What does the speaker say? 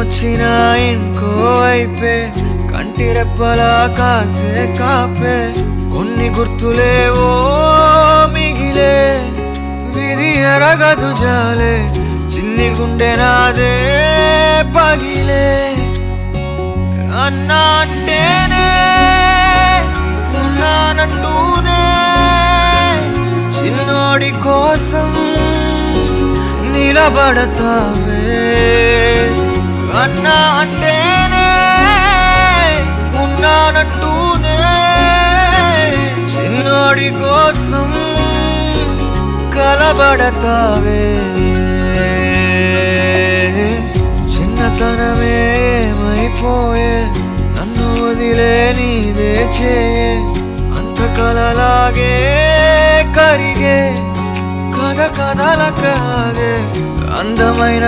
వచ్చినా ఇంకో వైపే కంటి రెప్పలా కాసే కాపే కొన్ని గుర్తులేవో మిగిలే విధి ఎరగదు జాలే చిన్ని గుండె నాదే పగిలే అన్నా అంటేనే ఉన్నానంటూనే చిన్నోడి కోసం నిలబడతావే అన్నా అంటేనే ఉన్నానంటూనే చిన్నోడి కోసం కలబడతావే చిన్నతనమే ఏమైపోయే నన్ను వదిలే నీదే చేయే అంత కలలాగే కరిగే కథ కథలకాగే అందమైన